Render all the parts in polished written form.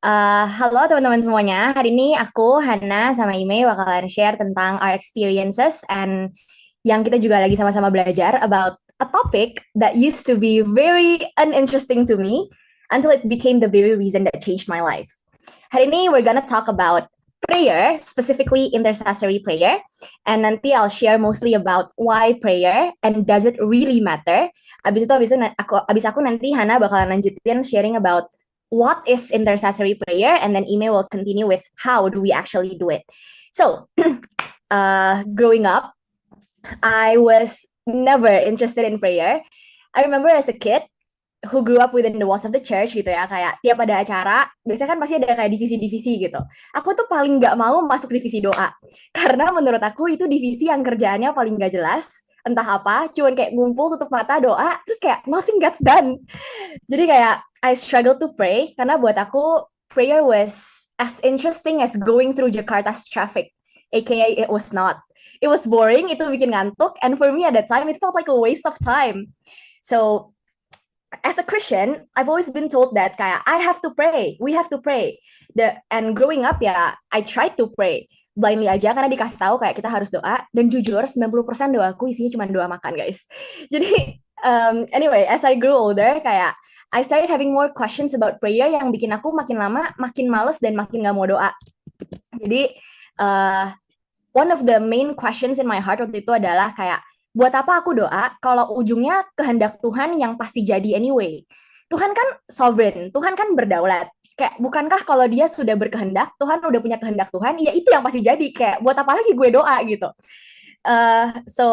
Halo teman-teman semuanya. Hari ini aku, Hana, sama Ime bakalan share tentang our experiences and yang kita juga lagi sama-sama belajar about a topic that used to be very uninteresting to me until it became the very reason that changed my life. Hari ini we're gonna talk about prayer, specifically intercessory prayer, and nanti I'll share mostly about why prayer and does it really matter. Abis aku nanti Hana bakalan lanjutin sharing about what is intercessory prayer, and then Ime will continue with how do we actually do it. So, growing up, I was never interested in prayer. I remember as a kid who grew up within the walls of the church gitu ya, kayak tiap ada acara biasanya kan pasti ada kayak divisi-divisi gitu. Aku tuh paling nggak mau masuk divisi doa karena menurut aku itu divisi yang kerjaannya paling nggak jelas, entah apa, cuman kayak ngumpul tutup mata doa terus kayak nothing gets done. Jadi kayak I struggle to pray karena buat aku prayer was as interesting as going through Jakarta's traffic, aka it was not. It was boring, itu bikin ngantuk, and for me at that time it felt like a waste of time. So as a Christian, I've always been told that kayak I have to pray, we have to pray. And growing up ya, I tried to pray blindly aja karena dikasih tahu kayak kita harus doa, dan jujur 90% doaku isinya cuma doa makan, guys. Jadi anyway, as I grew older kayak I started having more questions about prayer yang bikin aku makin lama makin males dan makin gak mau doa. Jadi uh, one of the main questions in my heart waktu itu adalah kayak, buat apa aku doa kalau ujungnya kehendak Tuhan yang pasti jadi anyway. Tuhan kan sovereign, Tuhan kan berdaulat. Kayak bukankah kalau dia sudah berkehendak, Tuhan udah punya kehendak Tuhan, ya itu yang pasti jadi. Kayak buat apa lagi gue doa gitu. So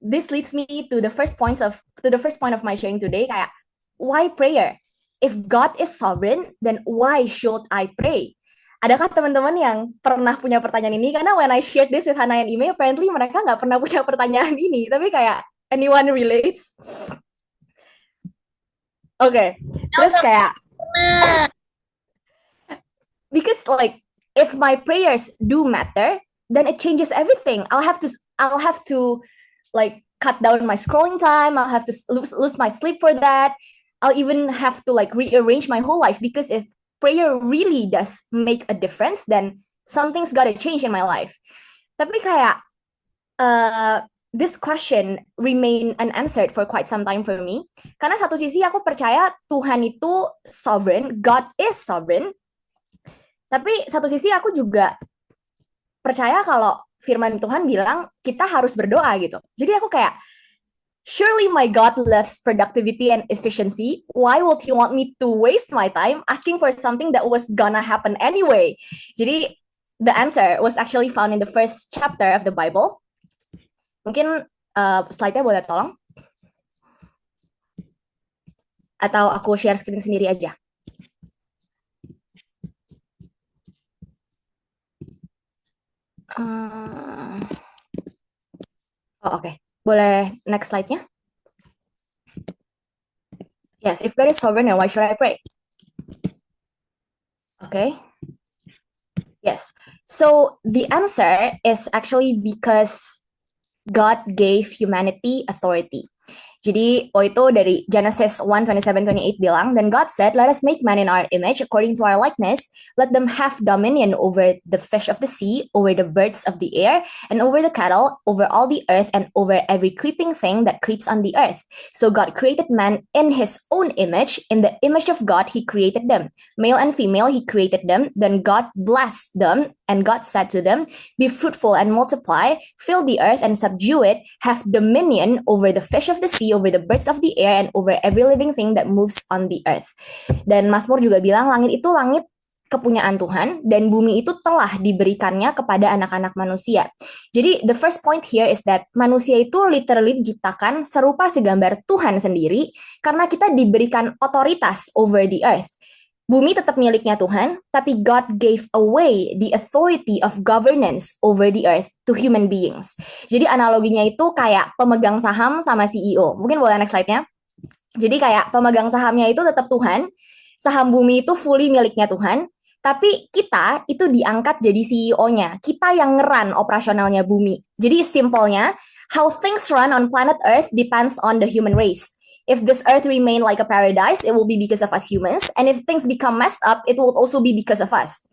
this leads me to the first point of my sharing today, kayak why prayer? If God is sovereign, then why should I pray? Adakah teman-teman yang pernah punya pertanyaan ini? Karena when I shared this with Hana and Ime, apparently mereka nggak pernah punya pertanyaan ini. Tapi kayak, anyone relates? Oke, okay. Terus kayak, because like, if my prayers do matter, then it changes everything. I'll have to like cut down my scrolling time. I'll have to lose my sleep for that. I'll even have to like rearrange my whole life, because if prayer really does make a difference, then something's gotta change in my life. Tapi kayak this question remain unanswered for quite some time for me. Karena satu sisi aku percaya Tuhan itu sovereign, God is sovereign. Tapi satu sisi aku juga percaya kalau firman Tuhan bilang kita harus berdoa gitu. Jadi aku kayak, surely my God loves productivity and efficiency. Why would he want me to waste my time asking for something that was gonna happen anyway? Jadi the answer was actually found in the first chapter of the Bible. Mungkin slide-nya boleh tolong? Atau aku share screen sendiri aja? Oh, oke. Boleh next slide-nya? Yes, if God is sovereign, then why should I pray? Okay. Yes. So the answer is actually because God gave humanity authority. Jadi, itu dari Genesis 1:27-28 bilang, then God said, let us make man in our image, according to our likeness. Let them have dominion over the fish of the sea, over the birds of the air, and over the cattle, over all the earth, and over every creeping thing that creeps on the earth. So God created man in his own image. In the image of God, he created them. Male and female, he created them. Then God blessed them, and God said to them, be fruitful and multiply, fill the earth and subdue it, have dominion over the fish of the sea, over the birds of the air, and over every living thing that moves on the earth. Dan Mazmur juga bilang, langit itu langit kepunyaan Tuhan, dan bumi itu telah diberikannya kepada anak-anak manusia. Jadi the first point here is that manusia itu literally diciptakan serupa segambar Tuhan sendiri, karena kita diberikan otoritas over the earth. Bumi tetap miliknya Tuhan, tapi God gave away the authority of governance over the earth to human beings. Jadi analoginya itu kayak pemegang saham sama CEO. Mungkin boleh next slide-nya. Jadi kayak pemegang sahamnya itu tetap Tuhan, saham bumi itu fully miliknya Tuhan, tapi kita itu diangkat jadi CEO-nya. Kita yang ngeran operasionalnya bumi. Jadi simpelnya, how things run on planet Earth depends on the human race. If this earth remain like a paradise, it will be because of us humans. And if things become messed up, it will also be because of us.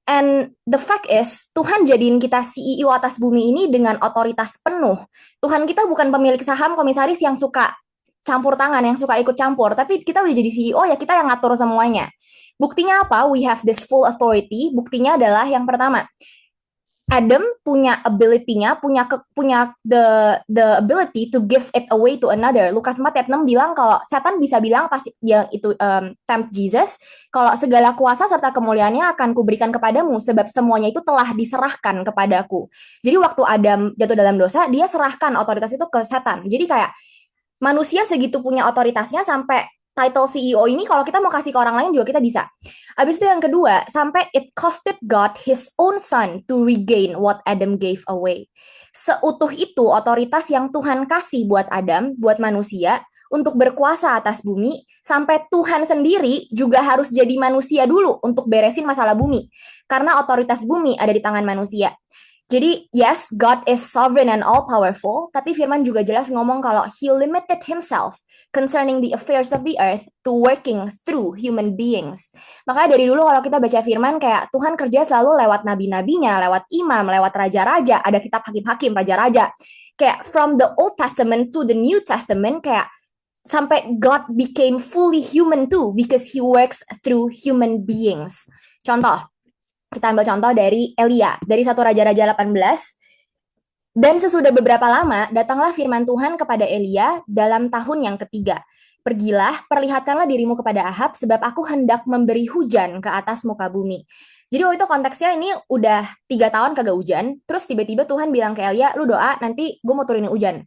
And the fact is, Tuhan jadiin kita CEO atas bumi ini dengan otoritas penuh. Tuhan kita bukan pemilik saham komisaris yang suka campur tangan, yang suka ikut campur. Tapi kita udah jadi CEO, ya kita yang ngatur semuanya. Buktinya apa? We have this full authority. Buktinya adalah yang pertama, Adam punya ability-nya, punya the ability to give it away to another. Lukas 4 ayat 6 bilang kalau setan bisa bilang pasti yang itu tempt Jesus, kalau segala kuasa serta kemuliaannya akan kuberikan kepadamu sebab semuanya itu telah diserahkan kepadaku. Jadi waktu Adam jatuh dalam dosa, dia serahkan otoritas itu ke setan. Jadi kayak manusia segitu punya otoritasnya sampai title CEO ini kalau kita mau kasih ke orang lain juga kita bisa. Abis itu yang kedua, sampai it costed God his own son to regain what Adam gave away. Seutuh itu otoritas yang Tuhan kasih buat Adam, buat manusia, untuk berkuasa atas bumi, sampai Tuhan sendiri juga harus jadi manusia dulu untuk beresin masalah bumi. Karena otoritas bumi ada di tangan manusia. Jadi, yes, God is sovereign and all-powerful, tapi firman juga jelas ngomong kalau he limited himself concerning the affairs of the earth to working through human beings. Makanya dari dulu kalau kita baca firman, kayak Tuhan kerja selalu lewat nabi-nabinya, lewat imam, lewat raja-raja, ada kitab hakim-hakim, raja-raja. Kayak from the Old Testament to the New Testament, kayak sampai God became fully human too, because he works through human beings. Contoh, kita ambil contoh dari Elia, dari 1 Raja-Raja 18. Dan sesudah beberapa lama, datanglah firman Tuhan kepada Elia dalam tahun yang ketiga. Pergilah, perlihatkanlah dirimu kepada Ahab, sebab aku hendak memberi hujan ke atas muka bumi. Jadi waktu itu konteksnya ini udah 3 tahun kagak hujan, terus tiba-tiba Tuhan bilang ke Elia, lu doa, nanti gue mau turunin hujan.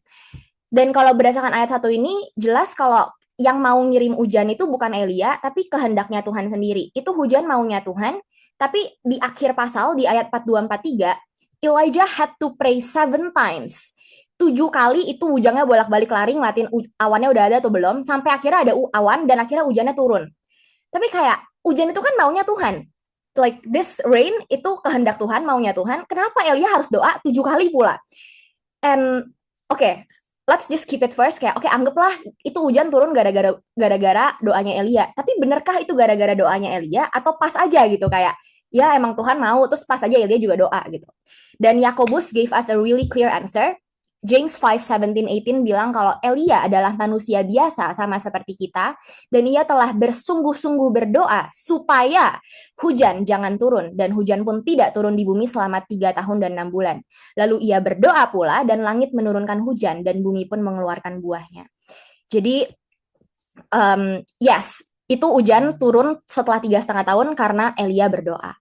Dan kalau berdasarkan ayat 1 ini, jelas kalau yang mau ngirim hujan itu bukan Elia, tapi kehendaknya Tuhan sendiri. Itu hujan maunya Tuhan. Tapi di akhir pasal, di ayat 42-43, Elijah had to pray 7 times. 7 kali itu hujannya bolak-balik lari, ngeliatin awannya udah ada atau belum, sampai akhirnya ada awan, dan akhirnya hujannya turun. Tapi kayak, hujan itu kan maunya Tuhan. Like this rain, itu kehendak Tuhan, maunya Tuhan. Kenapa Elia harus doa 7 kali pula? And, okay, let's just keep it first, kayak, okay, anggaplah itu hujan turun gara-gara doanya Elia. Tapi benerkah itu gara-gara doanya Elia atau pas aja gitu, kayak ya emang Tuhan mau, terus pas aja Elia juga doa gitu. Dan Yakobus gave us a really clear answer. James 5:17-18 bilang kalau Elia adalah manusia biasa sama seperti kita, dan ia telah bersungguh-sungguh berdoa supaya hujan jangan turun, dan hujan pun tidak turun di bumi selama 3 tahun dan 6 bulan. Lalu ia berdoa pula, dan langit menurunkan hujan, dan bumi pun mengeluarkan buahnya. Jadi, yes, itu hujan turun setelah 3,5 tahun karena Elia berdoa.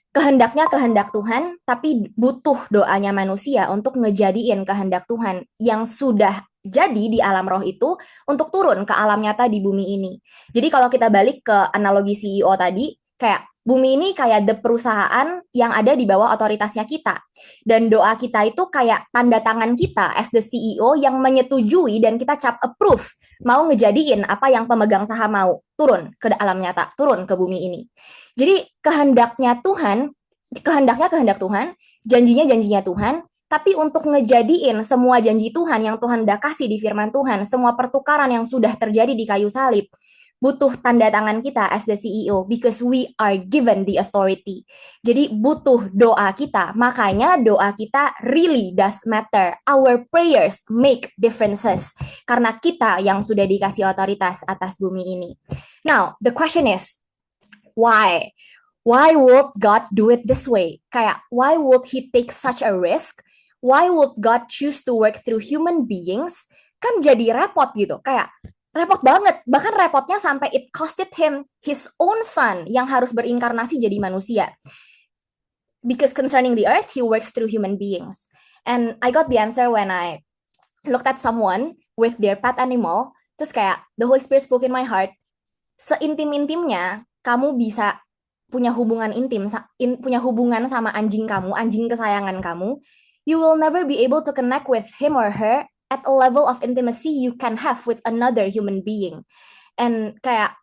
Kehendaknya kehendak Tuhan, tapi butuh doanya manusia untuk ngejadiin kehendak Tuhan yang sudah jadi di alam roh itu untuk turun ke alam nyata di bumi ini. Jadi kalau kita balik ke analogi CEO tadi, kayak bumi ini kayak the perusahaan yang ada di bawah otoritasnya kita. Dan doa kita itu kayak tanda tangan kita as the CEO yang menyetujui dan kita cap approve mau ngejadiin apa yang pemegang saham mau, turun ke alam nyata, turun ke bumi ini. Jadi kehendaknya Tuhan, kehendaknya kehendak Tuhan, janjinya Tuhan, tapi untuk ngejadiin semua janji Tuhan yang Tuhan udah kasih di firman Tuhan, semua pertukaran yang sudah terjadi di kayu salib, butuh tanda tangan kita as the CEO because we are given the authority. Jadi butuh doa kita, makanya doa kita really does matter. Our prayers make differences karena kita yang sudah dikasih otoritas atas bumi ini. Now, the question is, why? Why would God do it this way? Kayak, why would he take such a risk? Why would God choose to work through human beings? Kan jadi repot gitu, kayak repot banget. Bahkan repotnya sampai it costed him his own son yang harus berinkarnasi jadi manusia. Because concerning the earth, he works through human beings. And I got the answer when I looked at someone with their pet animal, terus kayak, the Holy Spirit spoke in my heart, seintim-intimnya kamu bisa punya hubungan intim, punya hubungan sama anjing kamu, anjing kesayangan kamu, you will never be able to connect with him or her at a level of intimacy you can have with another human being. And kayak,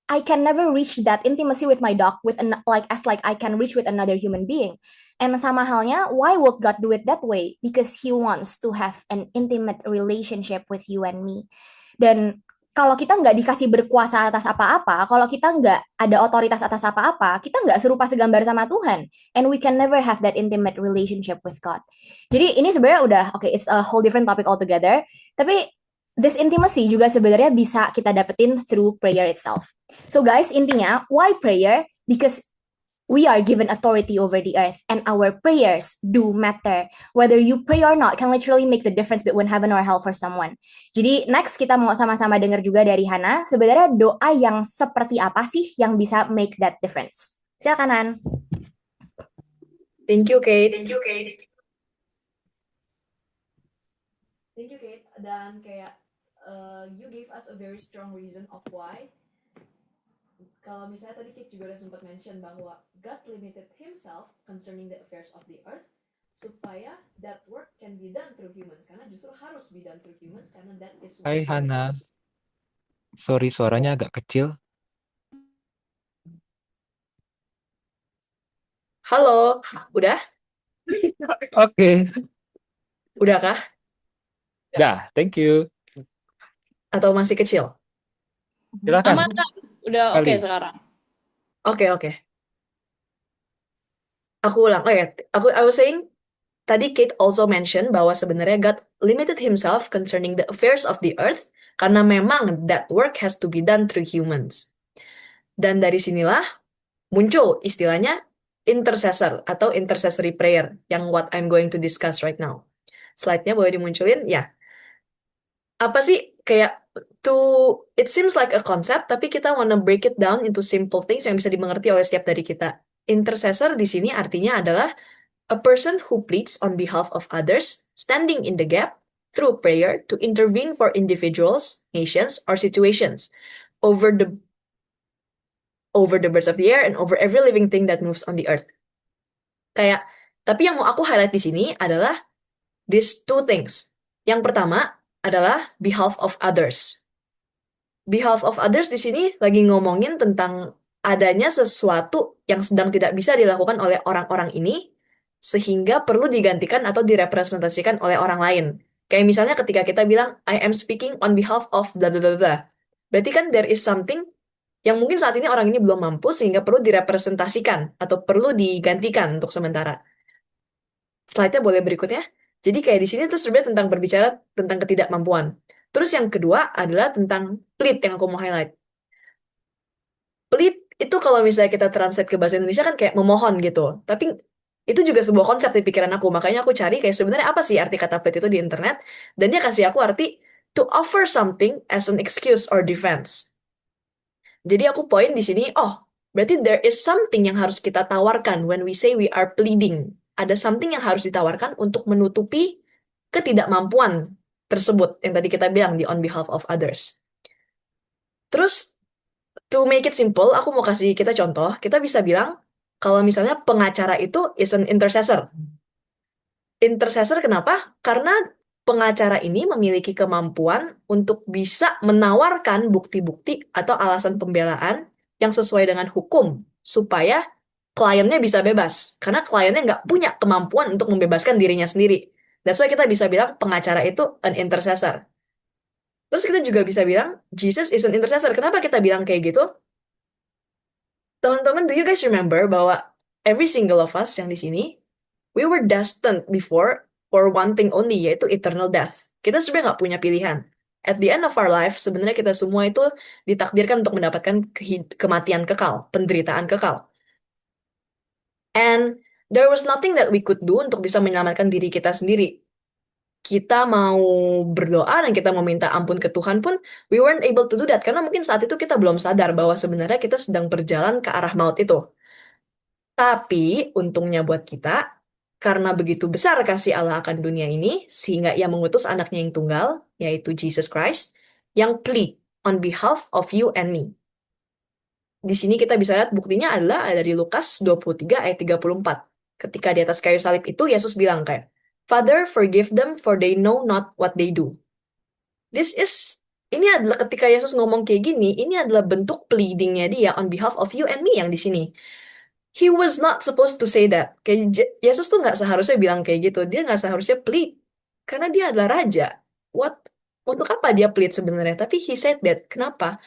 I can never reach that intimacy with my dog like I can reach with another human being. And sama halnya, why would God do it that way? Because he wants to have an intimate relationship with you and me. Dan kalau kita nggak dikasih berkuasa atas apa-apa, kalau kita nggak ada otoritas atas apa-apa, kita nggak serupa segambar sama Tuhan. And we can never have that intimate relationship with God. Jadi ini sebenarnya udah, okay, it's a whole different topic altogether. Tapi this intimacy juga sebenarnya bisa kita dapetin through prayer itself. So guys, intinya, why prayer? Because we are given authority over the earth, and our prayers do matter. Whether you pray or not can literally make the difference between heaven or hell for someone. Jadi next kita mau sama-sama dengar juga dari Hana, sebenarnya doa yang seperti apa sih yang bisa make that difference? Silakan Han. Thank you, Kate. Thank you, Kate. Dan kayak you gave us a very strong reason of why. Kalau misalnya tadi Kate juga udah sempat mention bahwa God limited himself concerning the affairs of the earth supaya that work can be done through humans. Karena justru harus be done through humans karena that is what Hai God Hana, is. sorry suaranya agak kecil. Halo, udah? Oke, Udah kah? dah, thank you. Atau masih kecil? Silakan Aman, Kak. Udah oke sekali. sekarang. Oke. Aku ulang. I was saying, tadi Kate also mention bahwa sebenarnya God limited himself concerning the affairs of the earth karena memang that work has to be done through humans. Dan dari sinilah muncul istilahnya intercessor atau intercessory prayer yang what I'm going to discuss right now. Slide-nya boleh dimunculin? Ya. Apa sih kayak it seems like a concept tapi kita wanna break it down into simple things yang bisa dimengerti oleh setiap dari kita. Intercessor di sini artinya adalah a person who pleads on behalf of others, standing in the gap through prayer to intervene for individuals, nations, or situations over the birds of the air and over every living thing that moves on the earth. Kayak, tapi yang mau aku highlight di sini adalah these two things. Yang pertama adalah behalf of others. Behalf of others di sini lagi ngomongin tentang adanya sesuatu yang sedang tidak bisa dilakukan oleh orang-orang ini, sehingga perlu digantikan atau direpresentasikan oleh orang lain. Kayak misalnya ketika kita bilang, I am speaking on behalf of blah blah blah blah. Berarti kan there is something yang mungkin saat ini orang ini belum mampu sehingga perlu direpresentasikan atau perlu digantikan untuk sementara. Slide-nya boleh berikutnya. Jadi kayak di sini tuh sebenarnya tentang berbicara tentang ketidakmampuan. Terus yang kedua adalah tentang plead yang aku mau highlight. Plead itu kalau misalnya kita translate ke bahasa Indonesia kan kayak memohon gitu. Tapi itu juga sebuah konsep di pikiran aku. Makanya aku cari kayak sebenarnya apa sih arti kata plead itu di internet. Dan dia kasih aku arti to offer something as an excuse or defense. Jadi aku poin di sini, berarti there is something yang harus kita tawarkan when we say we are pleading. Ada something yang harus ditawarkan untuk menutupi ketidakmampuan tersebut yang tadi kita bilang di on behalf of others. Terus, to make it simple, aku mau kasih kita contoh. Kita bisa bilang, kalau misalnya pengacara itu is an intercessor. Intercessor kenapa? Karena pengacara ini memiliki kemampuan untuk bisa menawarkan bukti-bukti atau alasan pembelaan yang sesuai dengan hukum, supaya kliennya bisa bebas. Karena kliennya nggak punya kemampuan untuk membebaskan dirinya sendiri. That's why kita bisa bilang pengacara itu an intercessor. Terus kita juga bisa bilang, Jesus is an intercessor. Kenapa kita bilang kayak gitu? Teman-teman, do you guys remember bahwa every single of us yang di sini, we were destined before for one thing only, yaitu eternal death. Kita sebenarnya nggak punya pilihan. At the end of our life, sebenarnya kita semua itu ditakdirkan untuk mendapatkan kematian kekal, penderitaan kekal. And there was nothing that we could do untuk bisa menyelamatkan diri kita sendiri. Kita mau berdoa dan kita mau minta ampun ke Tuhan pun, we weren't able to do that. Karena mungkin saat itu kita belum sadar bahwa sebenarnya kita sedang berjalan ke arah maut itu. Tapi, untungnya buat kita, karena begitu besar kasih Allah akan dunia ini, sehingga ia mengutus anaknya yang tunggal, yaitu Jesus Christ, yang plead on behalf of you and me. Di sini kita bisa lihat buktinya adalah dari Lukas 23 ayat 34. Ketika di atas kayu salib itu, Yesus bilang kayak, Father, forgive them for they know not what they do. Ini adalah ketika Yesus ngomong kayak gini, ini adalah bentuk pleadingnya dia on behalf of you and me yang di sini. He was not supposed to say that. Kayak Yesus tuh nggak seharusnya bilang kayak gitu. Dia nggak seharusnya plead. Karena dia adalah raja. What Untuk apa dia plead sebenarnya? Tapi he said that. Kenapa?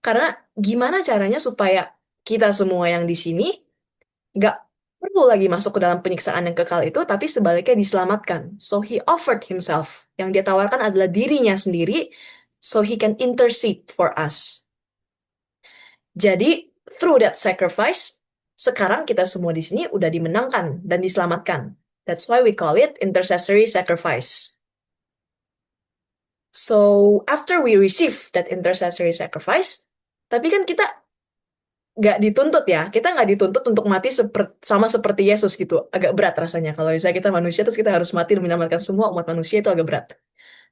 Karena gimana caranya supaya kita semua yang di sini nggak perlu lagi masuk ke dalam penyiksaan yang kekal itu, tapi sebaliknya diselamatkan. So he offered himself. Yang dia tawarkan adalah dirinya sendiri, so he can intercede for us. Jadi, through that sacrifice, sekarang kita semua di sini udah dimenangkan dan diselamatkan. That's why we call it intercessory sacrifice. So, after we receive that intercessory sacrifice, tapi kan kita nggak dituntut ya, kita nggak dituntut untuk mati sama seperti Yesus gitu. Agak berat rasanya. Kalau misalnya kita manusia, terus kita harus mati dan menyelamatkan semua umat manusia, itu agak berat.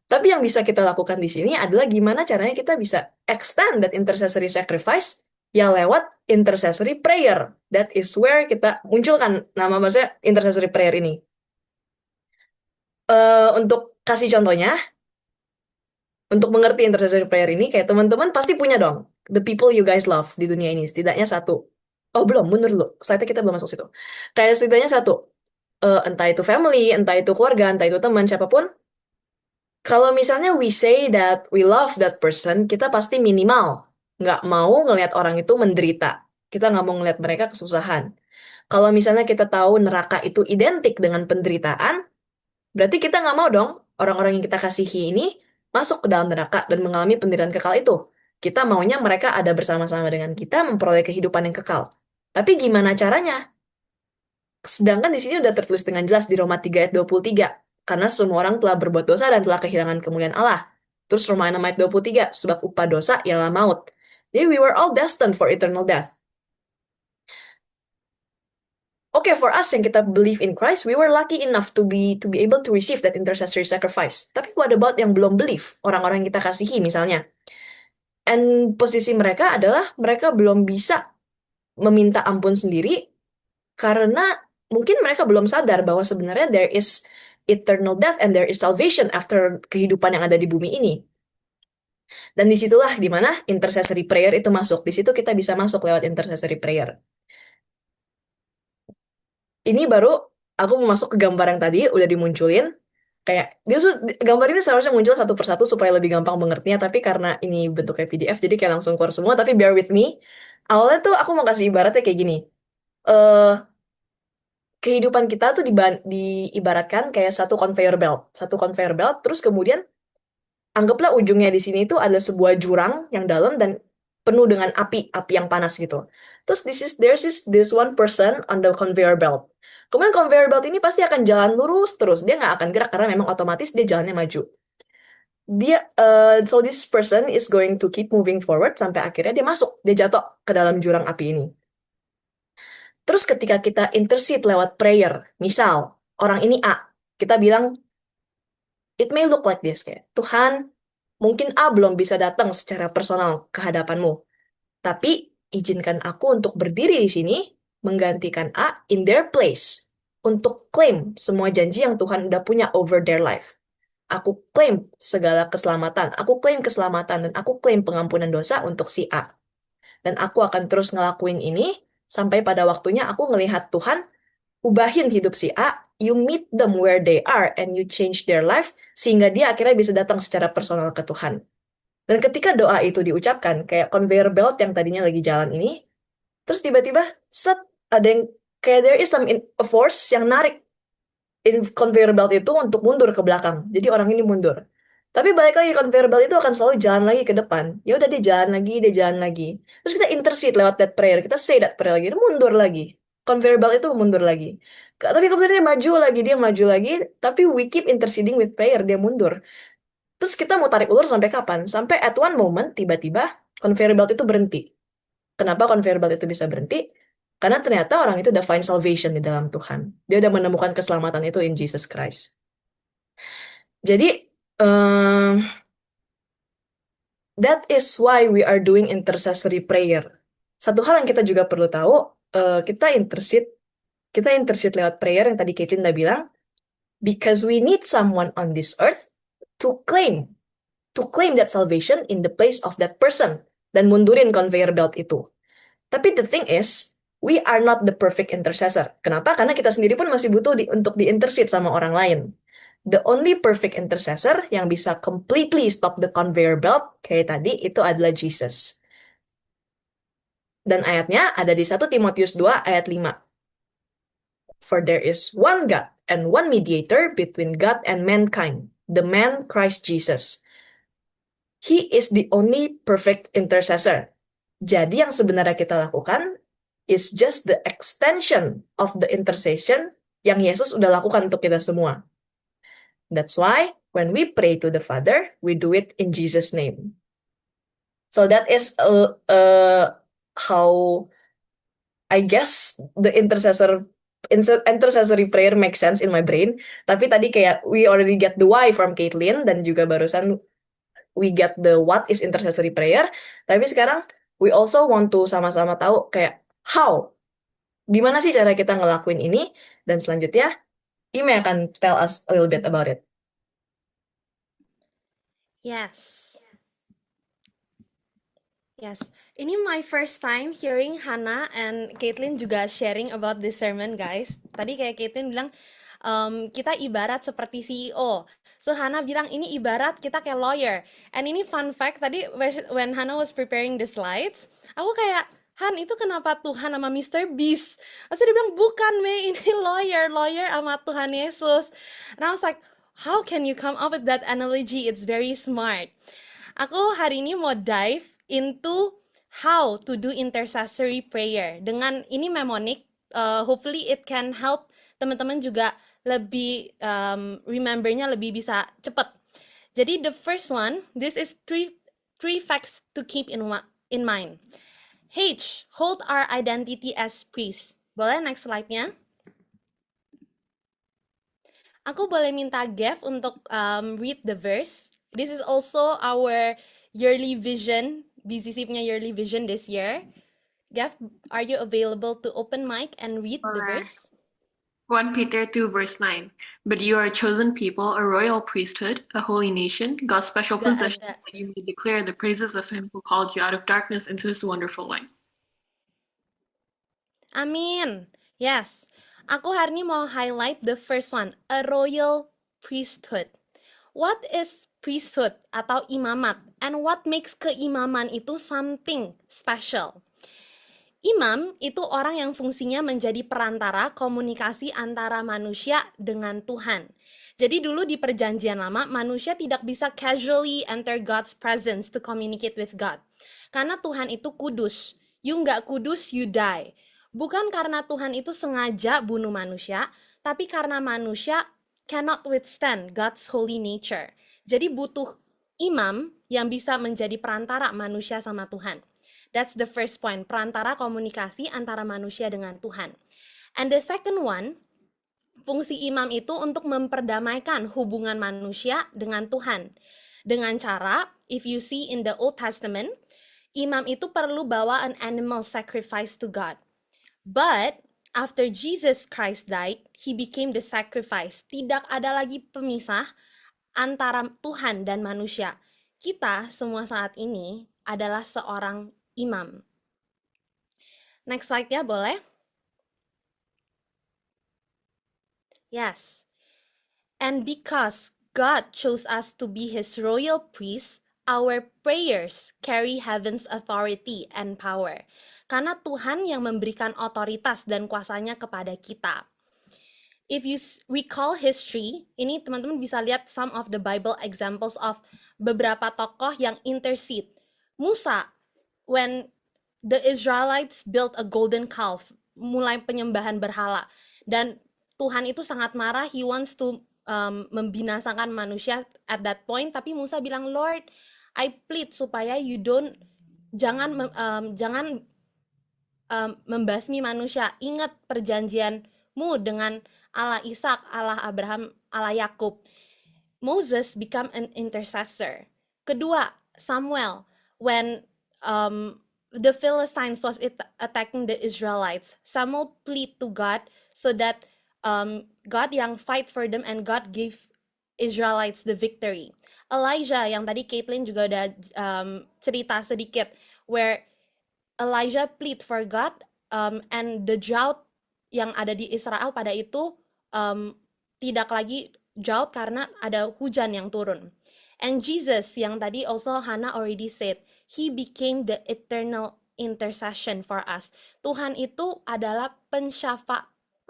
Tapi yang bisa kita lakukan di sini adalah gimana caranya kita bisa extend that intercessory sacrifice ya lewat intercessory prayer. That is where kita munculkan nama maksudnya intercessory prayer ini. Untuk kasih contohnya, untuk mengerti intercessory prayer ini, kayak teman-teman pasti punya dong the people you guys love di dunia ini, setidaknya satu. Oh belum, mundur dulu. Setelah kita belum masuk situ. Kayak setidaknya satu. Entah itu family, entah itu keluarga, entah itu teman, siapapun. Kalau misalnya we say that we love that person, kita pasti minimal nggak mau ngelihat orang itu menderita. Kita nggak mau ngelihat mereka kesusahan. Kalau misalnya kita tahu neraka itu identik dengan penderitaan, berarti kita nggak mau dong orang-orang yang kita kasihi ini masuk ke dalam neraka dan mengalami penderitaan kekal itu. Kita maunya mereka ada bersama-sama dengan kita memperoleh kehidupan yang kekal. Tapi gimana caranya? Sedangkan di sini udah tertulis dengan jelas di Roma 3 ayat 23. Karena semua orang telah berbuat dosa dan telah kehilangan kemuliaan Allah. Terus Roma 6 ayat 23, sebab upah dosa ialah maut. Jadi we were all destined for eternal death. Okay, for us yang kita believe in Christ, we were lucky enough to be able to receive that intercessory sacrifice. Tapi what about yang belum believe? Orang-orang yang kita kasihi misalnya. And posisi mereka adalah mereka belum bisa meminta ampun sendiri karena mungkin mereka belum sadar bahwa sebenarnya there is eternal death and there is salvation after kehidupan yang ada di bumi ini. Dan disitulah dimana intercessory prayer itu masuk. Di situ kita bisa masuk lewat intercessory prayer. Ini baru aku mau masuk ke gambar yang tadi udah dimunculin. Kayak gambar ini seharusnya muncul satu persatu supaya lebih gampang mengertinya, tapi karena ini bentuknya PDF jadi kayak langsung keluar semua. Tapi bear with me. Awalnya tuh aku mau kasih ibaratnya kayak gini. eh Kehidupan kita tuh diibaratkan kayak satu conveyor belt. Satu conveyor belt, terus kemudian anggaplah ujungnya di sini itu ada sebuah jurang yang dalam dan penuh dengan api yang panas gitu. Terus there's this one person on the conveyor belt. Kemudian conveyor belt ini pasti akan jalan lurus terus. Dia nggak akan gerak karena memang otomatis dia jalannya maju. So this person is going to keep moving forward sampai akhirnya dia jatuh ke dalam jurang api ini. Terus ketika kita intercede lewat prayer, misal orang ini A, kita bilang, it may look like this, kayak, Tuhan, mungkin A belum bisa datang secara personal ke hadapanmu, tapi izinkan aku untuk berdiri di sini, menggantikan A in their place, untuk claim semua janji yang Tuhan udah punya over their life. Aku claim segala keselamatan, aku claim keselamatan, dan aku claim pengampunan dosa untuk si A. Dan aku akan terus ngelakuin ini, sampai pada waktunya aku ngelihat Tuhan ubahin hidup si A, you meet them where they are, and you change their life, sehingga dia akhirnya bisa datang secara personal ke Tuhan. Dan ketika doa itu diucapkan, kayak conveyor belt yang tadinya lagi jalan ini, terus tiba-tiba, ada yang, kayak there is a force yang narik conveyor belt itu untuk mundur ke belakang. Jadi orang ini mundur. Tapi balik lagi, conveyor belt itu akan selalu jalan lagi ke depan. Ya udah dia jalan lagi. Terus kita intercede lewat that prayer, kita say that prayer lagi, dia mundur lagi. Conveyor belt itu mundur lagi. Tapi kemudian dia maju lagi, tapi we keep interceding with prayer, dia mundur. Terus kita mau tarik ulur sampai kapan? Sampai at one moment, tiba-tiba conveyor belt itu berhenti. Kenapa conveyor belt itu bisa berhenti? Karena ternyata orang itu udah find salvation di dalam Tuhan. Dia udah menemukan keselamatan itu in Jesus Christ. Jadi, that is why we are doing intercessory prayer. Satu hal yang kita juga perlu tahu, kita intercede lewat prayer yang tadi Caitlin udah bilang, because we need someone on this earth to claim that salvation in the place of that person, dan mundurin conveyor belt itu. Tapi the thing is, we are not the perfect intercessor. Kenapa? Karena kita sendiri pun masih butuh untuk di-intercede sama orang lain. The only perfect intercessor yang bisa completely stop the conveyor belt kayak tadi itu adalah Jesus. Dan ayatnya ada di 1 Timotius 2 ayat 5. For there is one God and one mediator between God and mankind, the man Christ Jesus. He is the only perfect intercessor. Jadi yang sebenarnya kita lakukan is just the extension of the intercession yang Yesus udah lakukan untuk kita semua. That's why when we pray to the Father, we do it in Jesus' name. So that is how I guess the intercessory prayer makes sense in my brain. Tapi tadi kayak we already get the why from Caitlin dan juga barusan we get the what is intercessory prayer. Tapi sekarang we also want to sama-sama tahu kayak how, gimana sih cara kita ngelakuin ini, dan selanjutnya Ime akan tell us a little bit about it. Yes. Ini my first time hearing Hannah and Caitlin juga sharing about this sermon, guys. Tadi kayak Caitlin bilang, kita ibarat seperti CEO. So Hannah bilang ini ibarat kita kayak lawyer. And ini fun fact, tadi when Hannah was preparing the slides, aku kayak, Han, itu kenapa Tuhan sama Mr. Beast? Terus dia bilang, bukan, Mei, ini lawyer sama Tuhan Yesus. And I was like, how can you come up with that analogy? It's very smart. Aku hari ini mau dive into how to do intercessory prayer. Dengan ini mnemonic, hopefully it can help teman-teman juga lebih remembernya lebih bisa cepat. Jadi the first one, this is three facts to keep in mind. H, hold our identity as priests. Boleh next slide-nya? Aku boleh minta Gev untuk read the verse. This is also our yearly vision, BCC punya yearly vision this year. Gev, are you available to open mic and read the verse? 1 Peter 2 verse 9. But you are a chosen people, a royal priesthood, a holy nation, God's special possession, that you may declare the praises of him who called you out of darkness into his wonderful light. Amin. Yes. Aku hari ini mau highlight the first one, a royal priesthood. What is priesthood atau imamat? And what makes keimaman itu something special? Imam itu orang yang fungsinya menjadi perantara komunikasi antara manusia dengan Tuhan. Jadi dulu di Perjanjian Lama, manusia tidak bisa casually enter God's presence to communicate with God. Karena Tuhan itu kudus. You nggak kudus, you die. Bukan karena Tuhan itu sengaja bunuh manusia, tapi karena manusia cannot withstand God's holy nature. Jadi butuh imam yang bisa menjadi perantara manusia sama Tuhan. That's the first point, perantara komunikasi antara manusia dengan Tuhan. And the second one, fungsi imam itu untuk memperdamaikan hubungan manusia dengan Tuhan. Dengan cara, if you see in the Old Testament, imam itu perlu bawa an animal sacrifice to God. But after Jesus Christ died, he became the sacrifice. Tidak ada lagi pemisah antara Tuhan dan manusia. Kita semua saat ini adalah seorang imam. Next slide ya, boleh? Yes. And because God chose us to be his royal priests, our prayers carry heaven's authority and power. Karena Tuhan yang memberikan otoritas dan kuasanya kepada kita. If you recall history, ini teman-teman bisa lihat some of the Bible examples of beberapa tokoh yang intercede. Musa, when the Israelites built a golden calf, mulai penyembahan berhala, dan Tuhan itu sangat marah, he wants to membinasakan manusia at that point, tapi Musa bilang, Lord, I plead supaya you jangan membasmi manusia, ingat perjanjianmu dengan Allah Ishak, Allah Abraham, Allah Yakub. Moses become an intercessor. Kedua, Samuel, when the Philistines was attacking the Israelites, Samuel plead to God so that God yang fight for them and God give Israelites the victory. Elijah yang tadi Caitlin juga udah cerita sedikit, where Elijah plead for God and the drought yang ada di Israel pada itu tidak lagi drought karena ada hujan yang turun. And Jesus, yang tadi also Hannah already said, He became the eternal intercession for us. Tuhan itu adalah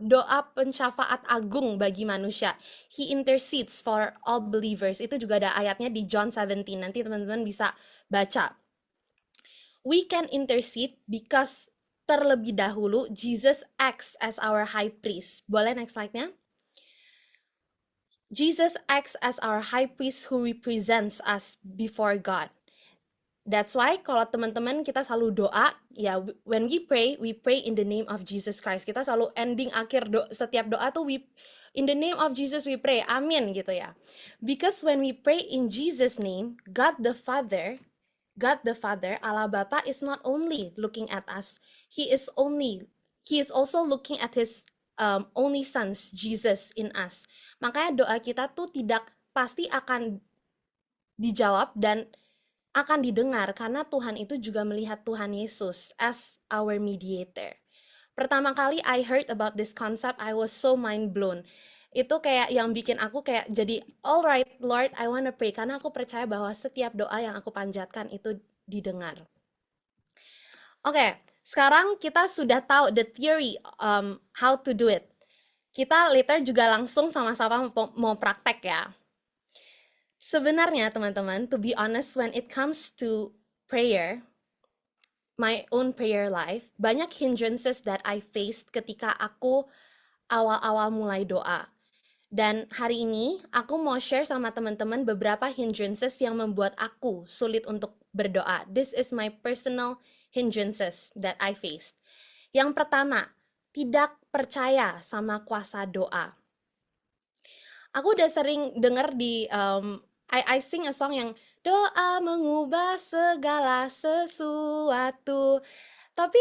doa pensyafaat agung bagi manusia. He intercedes for all believers. Itu juga ada ayatnya di John 17. Nanti teman-teman bisa baca. We can intercede because terlebih dahulu Jesus acts as our high priest. Boleh next slide-nya? Jesus acts as our high priest who represents us before God. That's why kalau teman-teman kita selalu doa, ya when we pray in the name of Jesus Christ. Kita selalu ending akhir setiap doa tuh in the name of Jesus we pray, amin gitu ya. Because when we pray in Jesus name, God the Father, Allah Bapa is not only looking at us, He is also looking at His only sons, Jesus in us. Makanya doa kita tuh pasti akan dijawab dan akan didengar karena Tuhan itu juga melihat Tuhan Yesus as our mediator. Pertama kali I heard about this concept, I was so mind blown. Itu kayak yang bikin aku kayak jadi, alright Lord, I wanna pray. Karena aku percaya bahwa setiap doa yang aku panjatkan itu didengar. Oke, sekarang kita sudah tahu the theory how to do it. Kita later juga langsung sama-sama mau praktek ya. Sebenarnya teman-teman, to be honest, when it comes to prayer, my own prayer life, banyak hindrances that I faced ketika aku awal-awal mulai doa. Dan hari ini aku mau share sama teman-teman beberapa hindrances yang membuat aku sulit untuk berdoa. This is my personal hindrances that I faced. Yang pertama, tidak percaya sama kuasa doa. Aku udah sering dengar di I sing a song yang doa mengubah segala sesuatu. Tapi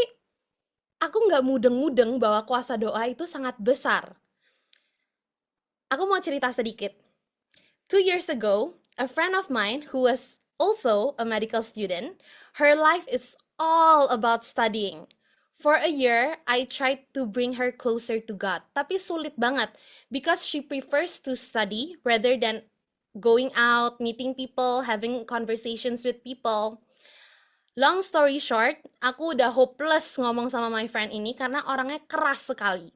aku nggak mudeng-mudeng bahwa kuasa doa itu sangat besar. Aku mau cerita sedikit. 2 years ago, a friend of mine who was also a medical student, her life is all about studying. For a year, I tried to bring her closer to God. Tapi sulit banget because she prefers to study rather than going out, meeting people, having conversations with people. Long story short, aku udah hopeless ngomong sama my friend ini karena orangnya keras sekali.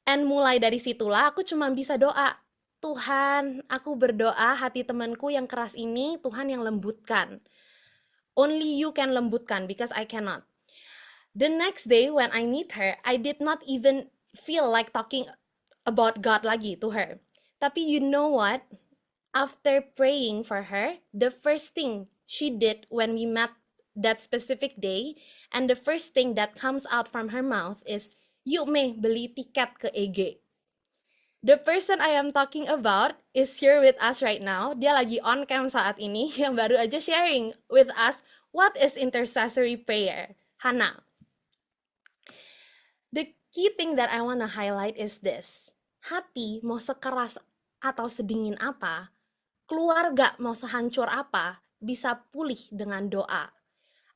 And mulai dari situlah aku cuma bisa doa, Tuhan, aku berdoa hati temanku yang keras ini, Tuhan yang lembutkan. Only you can lembutkan because I cannot. The next day when I meet her, I did not even feel like talking about God lagi to her. Tapi you know what? After praying for her, the first thing she did when we met that specific day, and the first thing that comes out from her mouth is, yuk Mei, beli tiket ke EG. The person I am talking about is here with us right now. Dia lagi on cam saat ini, yang baru aja sharing with us what is intercessory prayer. Hannah. The key thing that I want to highlight is this. Hati mau sekeras atau sedingin apa, keluarga mau sehancur apa, bisa pulih dengan doa.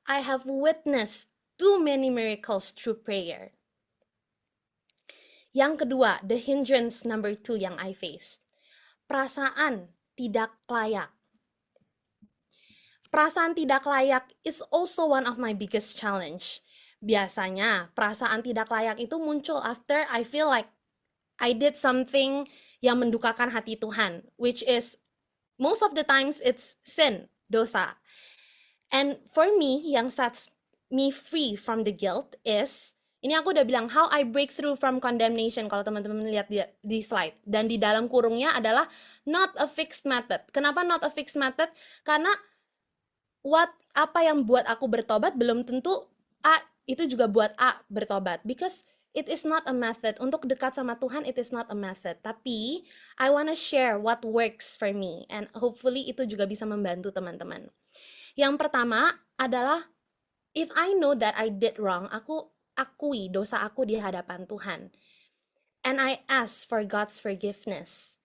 I have witnessed too many miracles through prayer. Yang kedua, the hindrance number 2 yang I faced. Perasaan tidak layak. Perasaan tidak layak is also one of my biggest challenge. Biasanya, perasaan tidak layak itu muncul after I feel like I did something yang mendukakan hati Tuhan, which is most of the times it's sin, dosa. And for me, yang sets me free from the guilt is, ini aku udah bilang, how I break through from condemnation, kalau teman-teman lihat di slide. Dan di dalam kurungnya adalah not a fixed method. Kenapa not a fixed method? Karena apa yang buat aku bertobat belum tentu A itu juga buat A bertobat. Because it is not a method. Untuk dekat sama Tuhan, it is not a method. Tapi, I wanna share what works for me. And hopefully itu juga bisa membantu teman-teman. Yang pertama adalah, if I know that I did wrong, aku akui dosa aku di hadapan Tuhan. And I ask for God's forgiveness.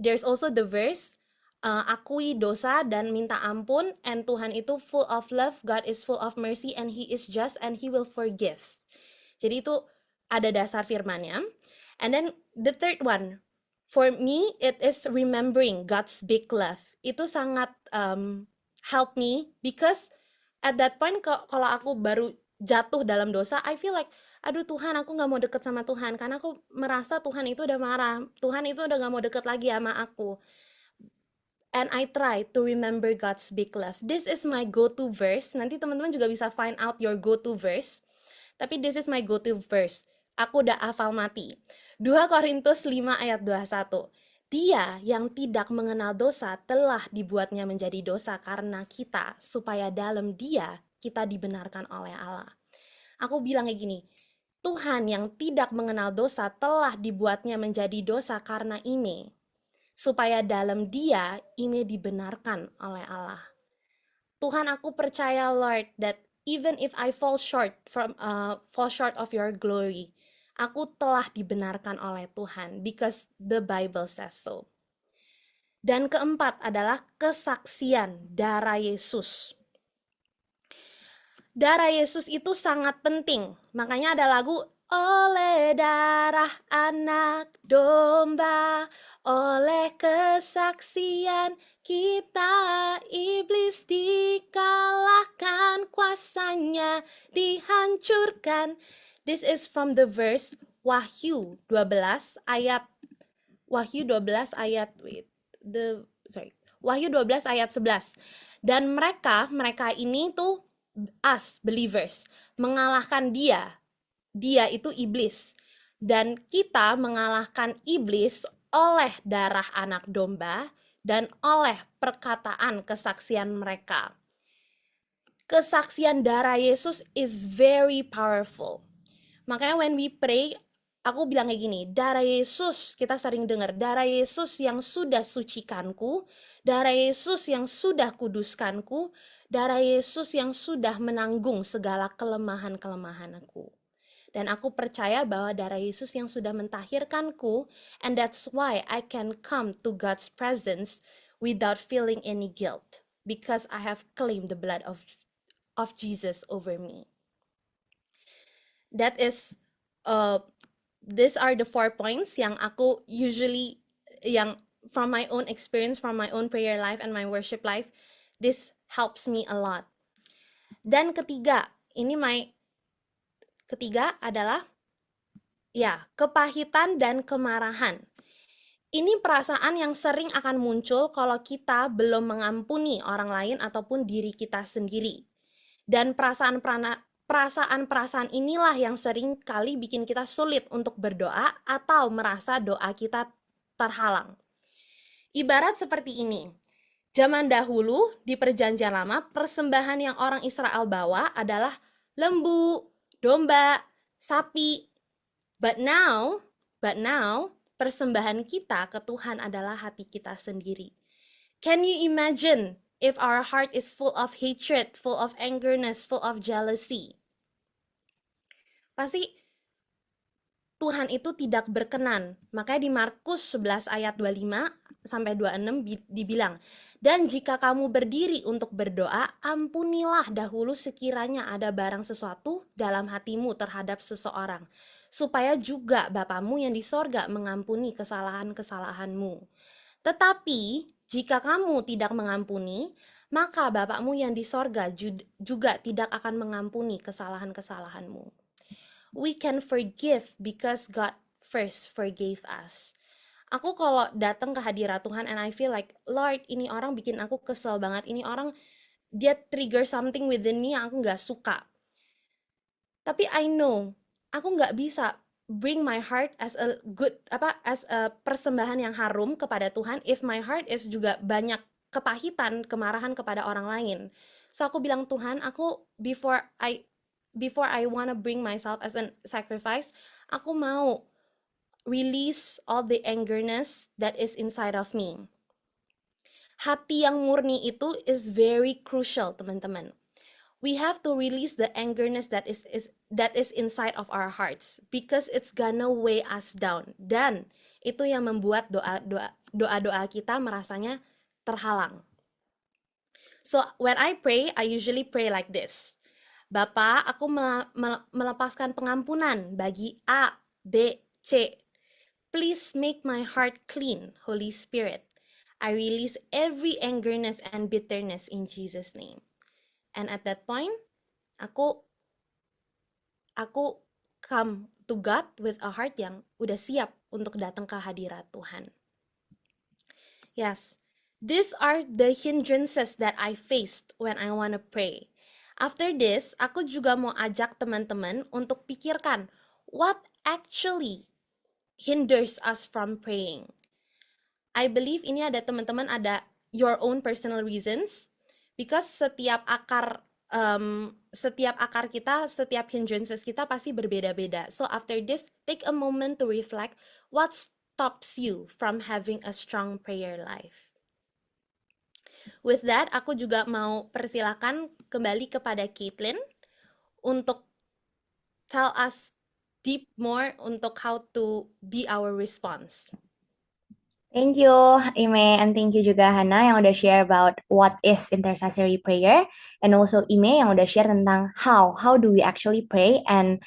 There's also the verse, akui dosa dan minta ampun, and Tuhan itu full of love, God is full of mercy, and He is just, and He will forgive. Jadi itu ada dasar firmannya. And then the third one, For me, it is remembering God's big love. Itu sangat help me because at that point kalau aku baru jatuh dalam dosa, I feel like, aduh Tuhan, aku nggak mau deket sama Tuhan karena aku merasa Tuhan itu udah marah, Tuhan itu udah nggak mau deket lagi sama aku. And I try to remember God's big love. This is my go-to verse. Nanti teman-teman juga bisa find out your go-to verse. Tapi this is my go-to verse. Aku udah hafal mati. 2 Korintus 5 ayat 21. Dia yang tidak mengenal dosa telah dibuatnya menjadi dosa karena kita, supaya dalam dia kita dibenarkan oleh Allah. Aku bilang kayak gini, Tuhan yang tidak mengenal dosa telah dibuatnya menjadi dosa karena Ime, supaya dalam dia Ime dibenarkan oleh Allah. Tuhan, aku percaya Lord that even if I fall short of your glory, aku telah dibenarkan oleh Tuhan because the Bible says so. Dan keempat adalah kesaksian darah Yesus. Darah Yesus itu sangat penting. Makanya ada lagu oleh darah anak domba, oleh kesaksian kita iblis dikalahkan, kuasanya dihancurkan. This is from the verse Wahyu 12 ayat Wahyu 12 ayat Wahyu 12 ayat 11. Dan mereka ini tuh us believers mengalahkan dia itu iblis, dan kita mengalahkan iblis oleh darah anak domba dan oleh perkataan kesaksian mereka. Kesaksian darah Yesus is very powerful. Makanya when we pray, aku bilang kayak gini, darah Yesus, kita sering dengar, darah Yesus yang sudah sucikanku, darah Yesus yang sudah kuduskanku, darah Yesus yang sudah menanggung segala kelemahan-kelemahanku. Dan aku percaya bahwa darah Yesus yang sudah mentahirkanku, and that's why I can come to God's presence without feeling any guilt, because I have claimed the blood of Jesus over me. That is, these are the 4 points yang aku usually, yang from my own experience, from my own prayer life and my worship life, this helps me a lot. Dan ketiga adalah kepahitan dan kemarahan. Ini perasaan yang sering akan muncul kalau kita belum mengampuni orang lain ataupun diri kita sendiri. Dan perasaan inilah yang sering kali bikin kita sulit untuk berdoa atau merasa doa kita terhalang. Ibarat seperti ini. Zaman dahulu di Perjanjian Lama, persembahan yang orang Israel bawa adalah lembu, domba, sapi. But now, persembahan kita ke Tuhan adalah hati kita sendiri. Can you imagine if our heart is full of hatred, full of angerness, full of jealousy? Pasti Tuhan itu tidak berkenan. Makanya di Markus 11 ayat 25 sampai 26 dibilang, dan jika kamu berdiri untuk berdoa, ampunilah dahulu sekiranya ada barang sesuatu dalam hatimu terhadap seseorang, supaya juga Bapamu yang di sorga mengampuni kesalahan-kesalahanmu. Tetapi jika kamu tidak mengampuni, maka Bapamu yang di sorga juga tidak akan mengampuni kesalahan-kesalahanmu. We can forgive because God first forgave us. Aku kalau datang ke hadirat Tuhan and I feel like, Lord, ini orang bikin aku kesel banget. Ini orang, dia trigger something within me yang aku gak suka. Tapi I know, aku gak bisa bring my heart as a persembahan yang harum kepada Tuhan if my heart is juga banyak kepahitan, kemarahan kepada orang lain. So aku bilang, Tuhan, aku before I wanna bring myself as a sacrifice, aku mau release all the angerness that is inside of me. Hati yang murni itu is very crucial, teman-teman. We have to release the angerness that is inside of our hearts because it's gonna weigh us down. Dan itu yang membuat doa kita merasanya terhalang. So when I pray, I usually pray like this. Bapa, aku melepaskan pengampunan bagi A, B, C. Please make my heart clean, Holy Spirit. I release every angerness and bitterness in Jesus' name. And at that point, aku come to God with a heart yang udah siap untuk datang ke hadirat Tuhan. Yes, these are the hindrances that I faced when I want to pray. After this, aku juga mau ajak teman-teman untuk pikirkan what actually hinders us from praying. I believe ini ada teman-teman ada your own personal reasons because setiap akar kita, setiap hindrances kita pasti berbeda-beda. So after this, take a moment to reflect what stops you from having a strong prayer life. With that, aku juga mau persilakan kembali kepada Caitlin untuk tell us deep more untuk how to be our response. Thank you, Ime, and thank you juga Hana yang udah share about what is intercessory prayer, and also Ime yang udah share tentang how do we actually pray and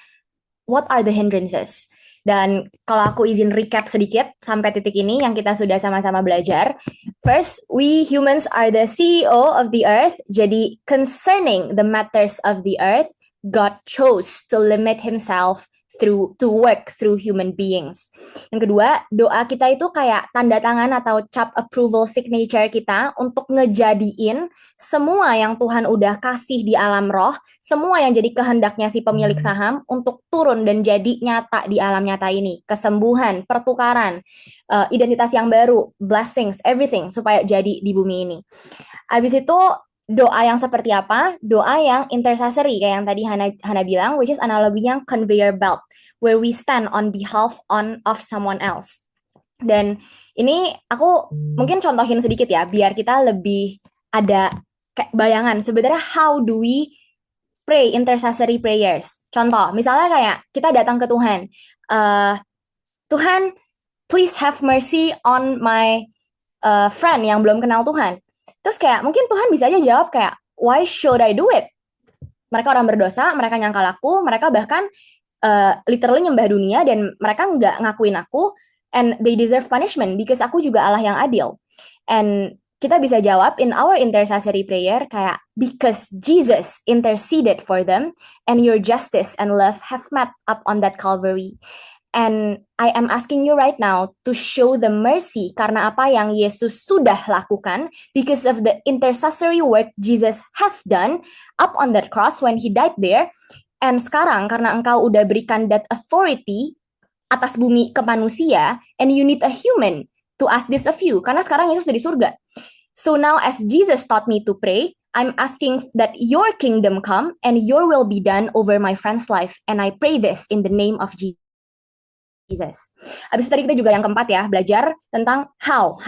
what are the hindrances. Dan kalau aku izin recap sedikit sampai titik ini yang kita sudah sama-sama belajar. First, we humans are the CEO of the earth. Jadi concerning the matters of the earth, God chose to limit himself to work through human beings. Yang kedua, doa kita itu kayak tanda tangan atau cap approval signature kita untuk ngejadiin semua yang Tuhan udah kasih di alam roh, semua yang jadi kehendaknya si pemilik saham untuk turun dan jadi nyata di alam nyata ini. Kesembuhan, pertukaran, identitas yang baru, blessings, everything supaya jadi di bumi ini. Habis itu doa yang seperti apa? Doa yang intercessory kayak yang tadi Hana bilang, which is analoginya conveyor belt, where we stand on behalf of someone else. Dan ini aku mungkin contohin sedikit ya, biar kita lebih ada kayak bayangan sebenarnya how do we pray intercessory prayers. Contoh, misalnya kayak kita datang ke Tuhan, Tuhan, please have mercy on my friend yang belum kenal Tuhan. Terus kayak mungkin Tuhan bisa aja jawab kayak, why should I do it? Mereka orang berdosa, mereka nyangkal aku, mereka bahkan literally nyembah dunia dan mereka nggak ngakuin aku, and they deserve punishment because aku juga Allah yang adil. And kita bisa jawab in our intercessory prayer kayak, because Jesus interceded for them and your justice and love have met up on that Calvary. And I am asking you right now to show the mercy karena apa yang Yesus sudah lakukan because of the intercessory work Jesus has done up on that cross when he died there. And sekarang karena engkau udah berikan that authority atas bumi ke manusia, and you need a human to ask this of you karena sekarang Yesus udah di surga. So now as Jesus taught me to pray, I'm asking that your kingdom come and your will be done over my friend's life, and I pray this in the name of Jesus. Habis itu tadi kita juga yang keempat ya, belajar tentang how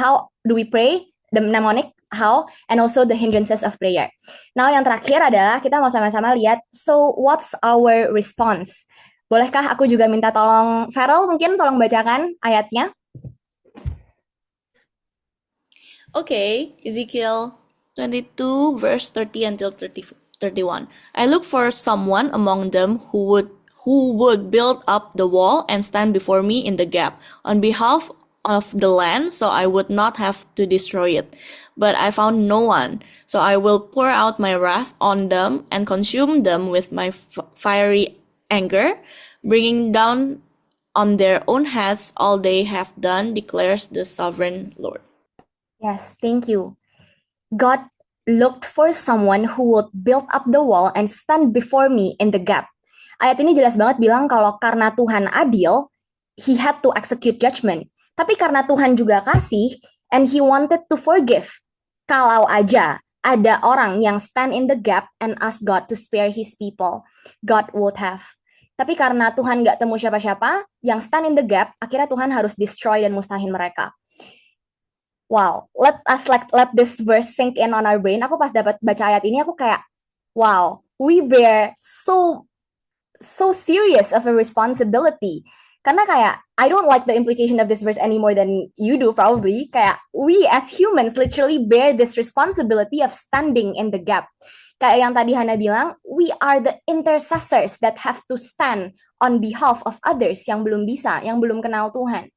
do we pray, the mnemonic how, and also the hindrances of prayer. Now yang terakhir adalah kita mau sama-sama lihat, so what's our response? Bolehkah aku juga minta tolong Farrell mungkin tolong bacakan ayatnya? Okay, Ezekiel 22 verse 30 until 31. I look for someone among them who would build up the wall and stand before me in the gap on behalf of the land, so I would not have to destroy it. But I found no one, so I will pour out my wrath on them and consume them with my fiery anger, bringing down on their own heads all they have done, declares the sovereign Lord. Yes, thank you. God looked for someone who would build up the wall and stand before me in the gap. Ayat ini jelas banget bilang kalau karena Tuhan adil, he had to execute judgment. Tapi karena Tuhan juga kasih, and he wanted to forgive. Kalau aja ada orang yang stand in the gap and ask God to spare his people, God would have. Tapi karena Tuhan nggak temu siapa-siapa, yang stand in the gap, akhirnya Tuhan harus destroy dan mustahin mereka. Wow, let this verse sink in on our brain. Aku pas dapat baca ayat ini, aku kayak, wow, we bear so serious of a responsibility. Karena kayak, I don't like the implication of this verse any more than you do probably. Kayak, we as humans literally bear this responsibility of standing in the gap. Kayak yang tadi Hana bilang, we are the intercessors that have to stand on behalf of others yang belum bisa, yang belum kenal Tuhan.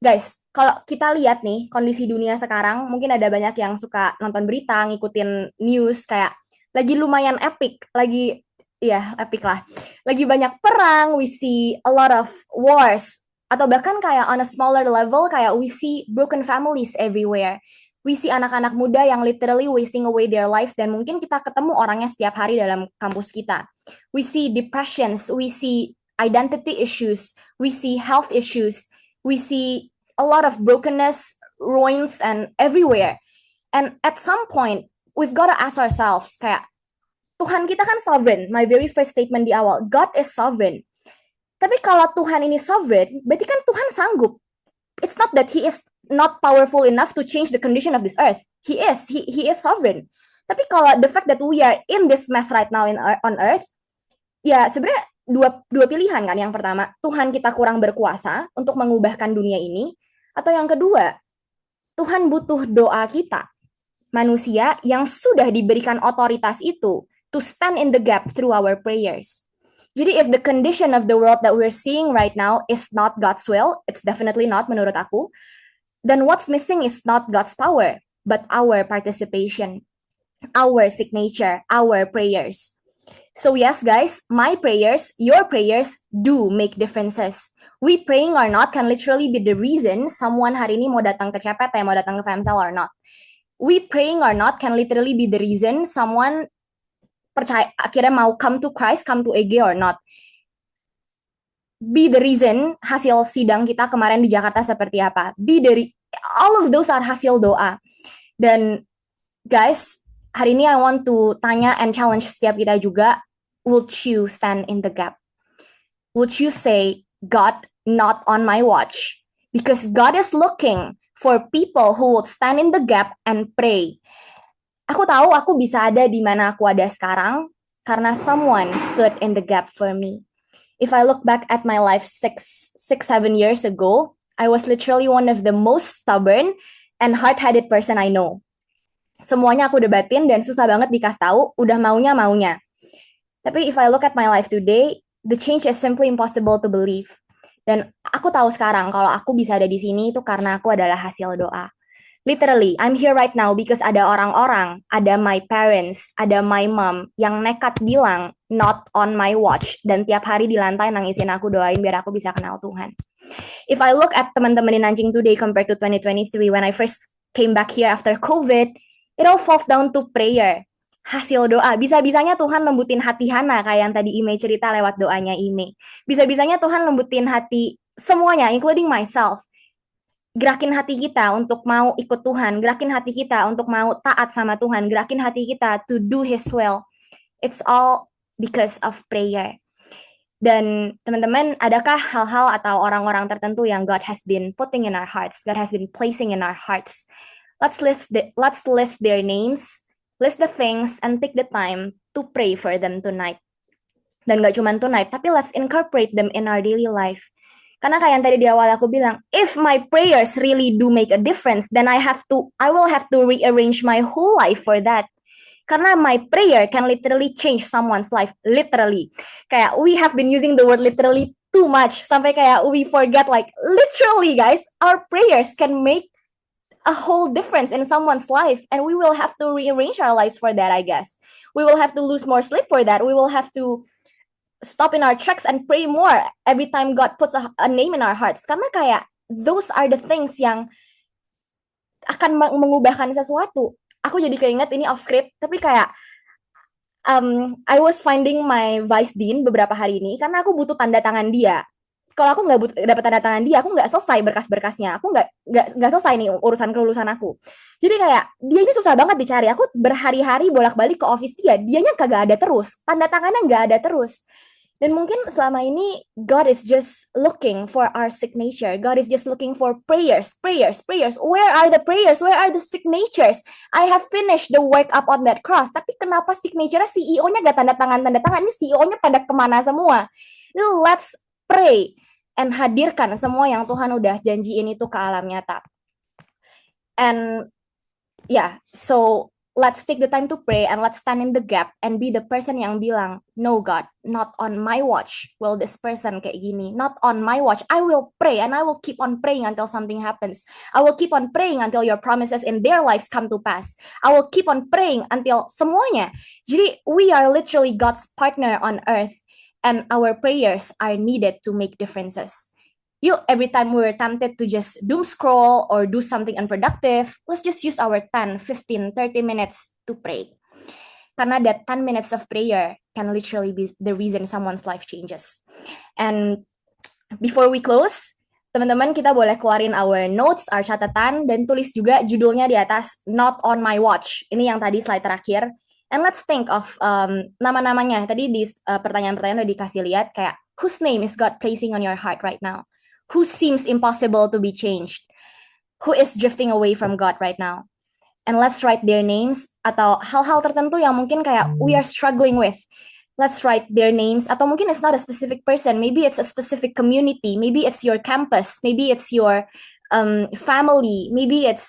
Guys, kalau kita lihat nih kondisi dunia sekarang, mungkin ada banyak yang suka nonton berita, ngikutin news kayak lagi lumayan epic, lagi ya epic lah. Lagi banyak perang, we see a lot of wars atau bahkan kayak on a smaller level kayak we see broken families everywhere. We see anak-anak muda yang literally wasting away their lives dan mungkin kita ketemu orangnya setiap hari dalam kampus kita. We see depressions, we see identity issues, we see health issues, we see a lot of brokenness, ruins, and everywhere. And at some point, we've got to ask ourselves, kayak, Tuhan kita kan sovereign. My very first statement di awal, God is sovereign. Tapi kalau Tuhan ini sovereign, berarti kan Tuhan sanggup. It's not that He is not powerful enough to change the condition of this earth. He is sovereign. Tapi kalau the fact that we are in this mess right now on earth, ya sebenarnya dua pilihan kan. Yang pertama, Tuhan kita kurang berkuasa untuk mengubahkan dunia ini, atau yang kedua, Tuhan butuh doa kita, manusia yang sudah diberikan otoritas itu to stand in the gap through our prayers. Jadi if the condition of the world that we're seeing right now is not God's will, it's definitely not menurut aku, then what's missing is not God's power, but our participation, our signature, our prayers. So yes, guys, my prayers, your prayers do make differences. We praying or not can literally be the reason someone hari ini mau datang ke CPT, mau datang ke FEMSEL or not. We praying or not can literally be the reason someone percaya akhirnya mau come to Christ, come to EG or not. Be the reason hasil sidang kita kemarin di Jakarta seperti apa. All of those are hasil doa. Dan guys, hari ini I want to tanya and challenge setiap kita juga, would you stand in the gap? Would you say, God, not on my watch? Because God is looking for people who would stand in the gap and pray. Aku tahu aku bisa ada di mana aku ada sekarang karena someone stood in the gap for me. If I look back at my life 6-7 years ago, I was literally one of the most stubborn and hard-headed person I know. Semuanya aku debatin dan susah banget dikasih tahu, udah maunya. Tapi if I look at my life today, the change is simply impossible to believe. Dan aku tahu sekarang kalau aku bisa ada di sini itu karena aku adalah hasil doa. Literally, I'm here right now because ada orang-orang, ada my parents, ada my mom yang nekat bilang not on my watch dan tiap hari di lantai nangisin aku doain biar aku bisa kenal Tuhan. If I look at teman-teman di Nanjing today compared to 2023 when I first came back here after COVID, it all falls down to prayer. Hasil doa. Bisa-bisanya Tuhan lembutin hati Hana kayak yang tadi Ime cerita lewat doanya Ime. Bisa-bisanya Tuhan lembutin hati semuanya, including myself. Gerakin hati kita untuk mau ikut Tuhan, gerakin hati kita untuk mau taat sama Tuhan, gerakin hati kita to do His will. It's all because of prayer. Dan teman-teman, adakah hal-hal atau orang-orang tertentu yang God has been putting in our hearts, God has been placing in our hearts? Let's list their names, list the things, and take the time to pray for them tonight. Dan gak cuma tonight, tapi let's incorporate them in our daily life. Karena kayak yang tadi di awal aku bilang, if my prayers really do make a difference, then I will have to rearrange my whole life for that. Karena my prayer can literally change someone's life, literally. Kayak we have been using the word literally too much, sampai kayak we forget like literally guys, our prayers can make a whole difference in someone's life, and we will have to rearrange our lives for that, I guess. We will have to lose more sleep for that. We will have to stop in our tracks and pray more every time God puts a name in our hearts. Karena kayak those are the things yang akan mengubahkan sesuatu. Aku jadi keinget ini off script, tapi kayak I was finding my vice dean beberapa hari ini karena aku butuh tanda tangan dia. Kalau aku nggak dapat tanda tangan dia, aku nggak selesai berkas-berkasnya. Aku nggak selesai nih urusan kelulusan aku. Jadi kayak dia ini susah banget dicari. Aku berhari-hari bolak-balik ke office dia. Dianya kagak ada terus. Tanda tangannya nggak ada terus. Dan mungkin selama ini God is just looking for our signature. God is just looking for prayers. Where are the prayers? Where are the signatures? I have finished the work up on that cross. Tapi kenapa signature CEO-nya gak tanda tangan? Ini CEO-nya pada kemana semua? Let's pray and hadirkan semua yang Tuhan udah janjiin itu ke alam nyata. And yeah, so let's take the time to pray and let's stand in the gap and be the person yang bilang, no God, not on my watch will this person kayak gini, not on my watch. I will pray and I will keep on praying until something happens. I will keep on praying until your promises in their lives come to pass. I will keep on praying until semuanya. Jadi we are literally God's partner on earth and our prayers are needed to make differences. Every time we're tempted to just doom scroll or do something unproductive, let's just use our 10, 15, 30 minutes to pray. Karena that 10 minutes of prayer can literally be the reason someone's life changes. And before we close, teman-teman kita boleh keluarin our notes, our catatan, dan tulis juga judulnya di atas, not on my watch. Ini yang tadi slide terakhir. And let's think of nama-namanya. Tadi di pertanyaan-pertanyaan udah dikasih lihat kayak, whose name is God placing on your heart right now? Who seems impossible to be changed? Who is drifting away from God right now? And let's write their names atau hal-hal tertentu yang mungkin kayak we are struggling with. Let's write their names atau mungkin it's not a specific person. Maybe it's a specific community. Maybe it's your campus. Maybe it's your family. Maybe it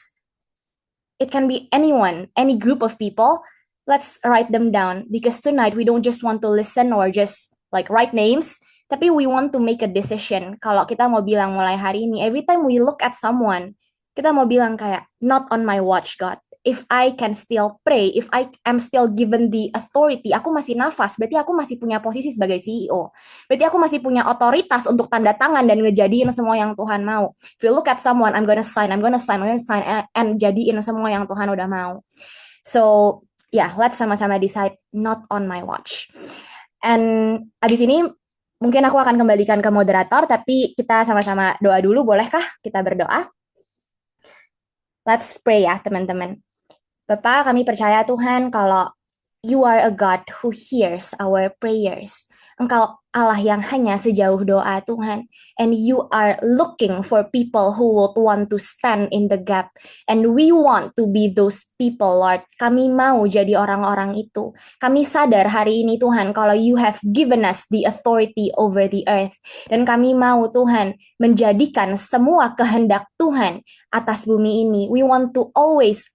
can be anyone, any group of people. Let's write them down because tonight we don't just want to listen or just like write names. Tapi we want to make a decision. Kalau kita mau bilang mulai hari ini, every time we look at someone, kita mau bilang kayak, not on my watch, God. If I can still pray, if I am still given the authority, aku masih nafas, berarti aku masih punya posisi sebagai CEO. Berarti aku masih punya otoritas untuk tanda tangan dan ngejadiin semua yang Tuhan mau. If you look at someone, I'm gonna sign, and jadiin semua yang Tuhan udah mau. So, yeah, let's sama-sama decide, not on my watch. And abis ini, mungkin aku akan kembalikan ke moderator, tapi kita sama-sama doa dulu, bolehkah kita berdoa? Let's pray ya teman-teman. Bapak, kami percaya Tuhan kalau you are a God who hears our prayers. Engkau Allah yang hanya sejauh doa Tuhan. And you are looking for people who would want to stand in the gap. And we want to be those people, Lord. Kami mau jadi orang-orang itu. Kami sadar hari ini Tuhan kalau you have given us the authority over the earth. Dan kami mau Tuhan menjadikan semua kehendak Tuhan atas bumi ini. We want to always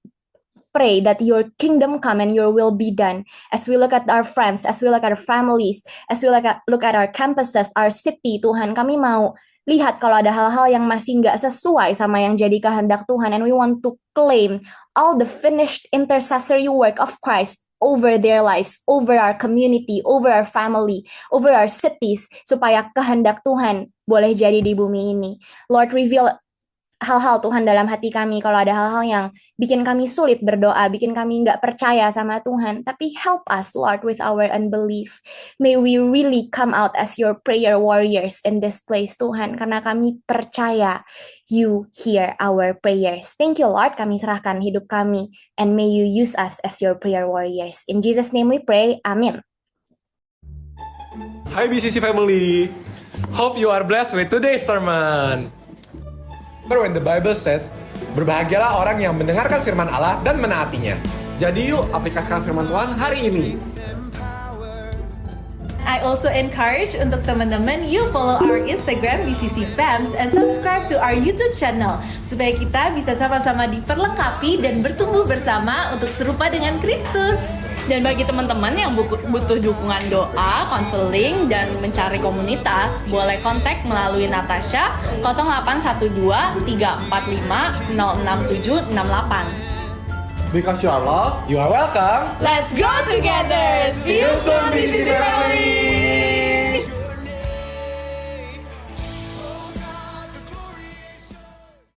pray that your kingdom come and your will be done. As we look at our friends, as we look at our families, as we look at our campuses, our city, Tuhan, kami mau lihat kalau ada hal-hal yang masih nggak sesuai sama yang jadi kehendak Tuhan. And we want to claim all the finished intercessory work of Christ over their lives, over our community, over our family, over our cities, supaya kehendak Tuhan boleh jadi di bumi ini. Lord, reveal hal-hal Tuhan dalam hati kami, kalau ada hal-hal yang bikin kami sulit berdoa, bikin kami nggak percaya sama Tuhan, tapi help us Lord with our unbelief. May we really come out as your prayer warriors in this place Tuhan, karena kami percaya you hear our prayers. Thank you Lord, kami serahkan hidup kami, and may you use us as your prayer warriors. In Jesus' name we pray, amin. Hi BCC family, hope you are blessed with today's sermon. But when the Bible said, berbahagialah orang yang mendengarkan firman Allah dan menaatinya. Jadi yuk aplikasikan firman Tuhan hari ini. I also encourage untuk teman-teman you follow our Instagram BCC Fams and subscribe to our YouTube channel supaya kita bisa sama-sama diperlengkapi dan bertumbuh bersama untuk serupa dengan Kristus. Dan bagi teman-teman yang butuh dukungan doa, konseling, dan mencari komunitas, boleh kontak melalui Natasha 0812 345 06768. Because you are loved, you are welcome. Let's grow together! See you soon, BCC family!